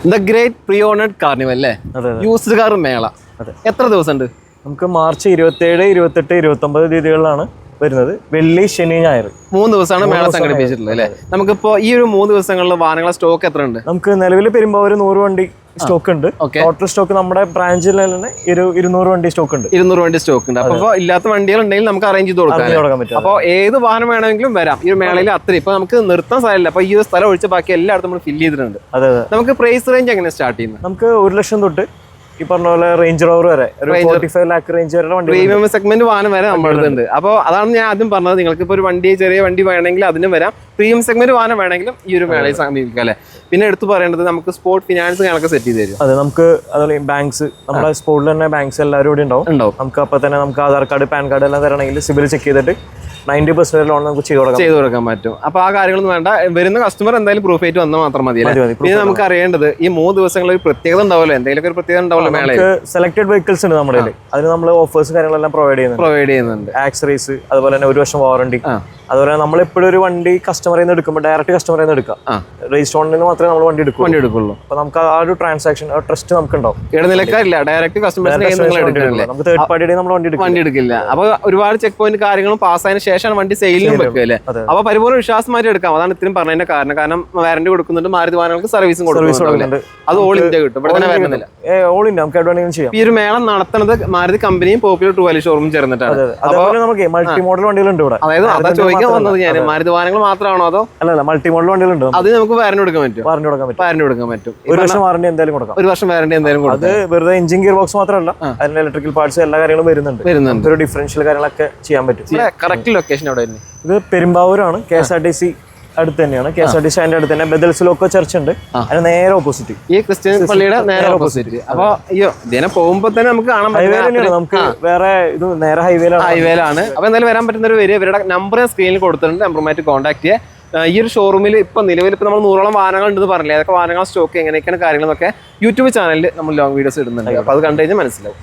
The great pre owned carnival അല്ലേ? Used car മേള എത്ര ദിവസം ഉണ്ട്? നമുക്ക് മാർച്ച് 27, 28, 29 തീയതികളിലാണ് വരുന്നത്. വെള്ളി, ശനി, ഞായർ 3 ദിവസമാണ് മേള സംഘടിപ്പിച്ചിട്ടുള്ളത് അല്ലേ? നമുക്കിപ്പോ ഈ ഒരു 3 ദിവസങ്ങളിൽ വാഹനങ്ങളുടെ സ്റ്റോക്ക് എത്ര ഉണ്ട്? നമുക്ക് നിലവിൽ പെരുമ്പാവൂർ 100 വണ്ടി സ്റ്റോക്ക് ഉണ്ട്. ടോട്ടൽ സ്റ്റോക്ക് നമ്മുടെ ബ്രാഞ്ചിൽ തന്നെ 200 വണ്ടി സ്റ്റോക്ക് ഉണ്ട്. 200 വണ്ടി സ്റ്റോക്ക് ഉണ്ട്. അപ്പൊ ഇല്ലാത്ത വണ്ടികൾ ഉണ്ടെങ്കിൽ നമുക്ക് അറേഞ്ച് ചെയ്ത് കൊടുക്കാൻ പറ്റും. അപ്പോൾ ഏത് വാഹനം വേണമെങ്കിലും വരാം ഈ ഒരു മേളയിൽ. അത്രയും ഇപ്പൊ നമുക്ക് നിർത്താൻ സ്ഥലമില്ല. അപ്പൊ ഈ ഒരു സ്ഥലം ഒഴിച്ച് ബാക്കി എല്ലായിടത്തും നമ്മൾ ഫില്ല് ചെയ്തിട്ടുണ്ട്. നമുക്ക് പ്രൈസ് റേഞ്ച് എങ്ങനെ സ്റ്റാർട്ട് ചെയ്യുന്നത്? നമുക്ക് 1 ലക്ഷം തൊട്ട് ഈ പറഞ്ഞ പോലെ റേഞ്ച് റോവർ വരെ 45 ലാക്ക് റേഞ്ച് വരെ വണ്ടി, പ്രീമിയം സെഗ്മെന്റ് വാഹനം വരെ നമ്മുടെ ഉണ്ട്. അപ്പോൾ അതാണ് ഞാൻ ആദ്യം പറഞ്ഞത്, നിങ്ങൾക്ക് ഇപ്പോൾ ഒരു വണ്ടി, ചെറിയ വണ്ടി വേണമെങ്കിൽ അതിനും വരാം, പ്രീമിയം സെഗ്മെന്റ് വാഹനം വേണമെങ്കിലും ഈ ഒരു മേളയിൽ സമീപിക്കാം അല്ലേ? പിന്നെ എടുത്തു പറയേണ്ടത് നമുക്ക് സ്പോർട്ട് ഫിനാൻസ് കണക്ക് സെറ്റ് ചെയ്ത് തരും. അതെ, നമുക്ക് അതുപോലെ ബാങ്ക്സ്, നമ്മുടെ സ്പോർട്ടിൽ തന്നെ ബാങ്ക്സ് എല്ലാവരും കൂടി ഉണ്ടാവും. നമുക്ക് അപ്പോൾ തന്നെ നമുക്ക് ആധാർ കാർഡ്, പാൻ കാർഡ് എല്ലാം തരണമെങ്കിൽ സിബിൽ ചെക്ക് ചെയ്തിട്ട് 90% ലോൺ നമുക്ക് ചെയ്ത് കൊടുക്കാൻ പറ്റും. അപ്പോൾ ആ കാര്യങ്ങളൊന്നും വേണ്ട, വരുന്ന കസ്റ്റമർ എന്തായാലും പ്രൂഫ് ആയിട്ട് വന്നാൽ മാത്രം മതി. പിന്നെ നമുക്ക് അറിയേണ്ടത് ഈ 3 ദിവസങ്ങളിൽ ഒരു പ്രത്യേകത ഉണ്ടാവില്ല, എന്തെങ്കിലും ഒരു പ്രത്യേകത ഉണ്ടാവില്ല. സെലക്ടഡ് വെഹിക്കിൾസ് ഉണ്ട് നമ്മുടെ കയ്യിൽ. അതിന് നമ്മൾ ഓഫേഴ്സ് കാര്യങ്ങളെല്ലാം പ്രൊവൈഡ് ചെയ്യുന്നുണ്ട്. ആക്സറീസ്, അതുപോലെ തന്നെ 1 വർഷം വാറണ്ടി. അതുപോലെ നമ്മൾ എപ്പോഴും ഒരു വണ്ടി കസ്റ്റമറിൽ നിന്ന് എടുക്കുമ്പോൾ ഡയറക്റ്റ് കസ്റ്റമറിൽ നിന്ന് എടുക്കാം. രജിസ്റ്റർ ഓണിൽ മാത്രമേ നമ്മൾ വണ്ടി എടുക്കുള്ളൂ. അപ്പൊ നമുക്ക് ആ ഒരു ട്രാൻസാക്ഷൻ ട്രസ്റ്റ് നമുക്ക് ഉണ്ടാവും. ഇടനിലക്കാരില്ല, ഡയറക്റ്റ് കസ്റ്റമേഴ്സിനെ നമുക്ക് തേർഡ് പാർട്ടിയുടെ നമ്മൾ വണ്ടി എടുക്കില്ല. അപ്പൊ ഒരുപാട് ചെക്ക് പോയിന്റ് കാര്യങ്ങളും പാസ്സായതിനു ശേഷമാണ് വണ്ടി സെയിലിനും വെക്കുക അല്ലേ? അപ്പൊ പരിപൂർണ്ണ വിശ്വാസമായിട്ട് എടുക്കാം. അതാണ് ഇത്രയും പറഞ്ഞതിന്റെ കാരണം വാറന്റി കൊടുക്കുന്നുണ്ട്, മാരുതി വാഹനങ്ങൾക്ക് സർവീസും കൊടുക്കുന്നുണ്ട്. അത് ഓൾ ഇന്ത്യ കിട്ടും, ഇവിടെ തന്നെ വരുന്നില്ല. ഓൾ ഇന്ത്യ നമുക്ക് അഡ്വാൻറ്റേജ് ചെയ്യാം. ഈ ഒരു മേളം നടത്തുന്നത് മാരുതി കമ്പനിയും പോപ്പുലർ ടു വാല്യൂ ഷോറൂം ചേർന്നിട്ടാണ്. അതുപോലെ നമുക്ക് മൾട്ടി മോഡൽ വണ്ടികളുണ്ട് ഇവിടെ. അതായത് അതാ ചോദിക്കാൻ വന്നത് ഞാൻ, മാരുതി വാഹനങ്ങൾ മാത്രമാണോ അതോ? അല്ല, മൾട്ടി മോഡൽ വണ്ടികളുണ്ട്. അത് നമുക്ക് വാറന്റി കൊടുക്കാൻ പറ്റും. 1 വർഷം വാറന്റി എന്തായാലും കൊടുക്കാം. 1 വർഷം വാറന്റി എന്തായാലും കൊടുക്കാം. അത് വെറുതെ എഞ്ചിൻ ഗിയർ ബോക്സ് മാത്രമല്ല, അതിന്റെ ഇലക്ട്രിക്കൽ പാർട്സ് എല്ലാ കാര്യങ്ങളും വരുന്നുണ്ട്. ഒരു ഡിഫറൻഷ്യൽ കാര്യങ്ങളൊക്കെ ചെയ്യാൻ പറ്റും. കറക്റ്റ് ലൊക്കേഷൻ അവിടെ ഇത് പെരുമ്പാവൂരാണ്. KSRTC അടുത്ത് തന്നെയാണ്. KSRTC അതിന്റെ അടുത്ത് തന്നെ ബദൽസിലോക്കോ ചർച്ച് ഉണ്ട്, അതിന് നേരെ ഓപ്പോസിറ്റ്, ഈ ക്രിസ്ത്യൻ പള്ളിയുടെ നേരെ ഓപ്പോസിറ്റ്. അപ്പൊ അയ്യോ ഇതിനെ പോകുമ്പോ തന്നെ നമുക്ക് കാണാൻ ഹൈവേ, നമുക്ക് വേറെ ഇത് നേരെ ഹൈവേയിലാണ്. അപ്പൊ എന്തായാലും വരാൻ പറ്റുന്ന ഒരു ഇവരുടെ നമ്പർ സ്ക്രീനിൽ കൊടുത്തിട്ടുണ്ട്, നമ്പറുമായിട്ട് കോൺടാക്ട് ചെയ്യുക. ഈ ഒരു ഷോറൂമിൽ ഇപ്പൊ നിലവിൽ ഇപ്പൊ നമ്മൾ 100ഓളം വാഹനങ്ങൾ ഉണ്ടെന്ന് പറഞ്ഞില്ലേ, അതൊക്കെ വാഹനങ്ങൾ സ്റ്റോക്ക് എങ്ങനെയൊക്കെയാണ് കാര്യങ്ങളൊക്കെ യൂട്യൂബ് ചാനലിൽ നമ്മൾ ലോങ് വീഡിയോസ് ഇടുന്നുണ്ട്. അപ്പൊ അത് കണ്ടു കഴിഞ്ഞാൽ മനസ്സിലാവും.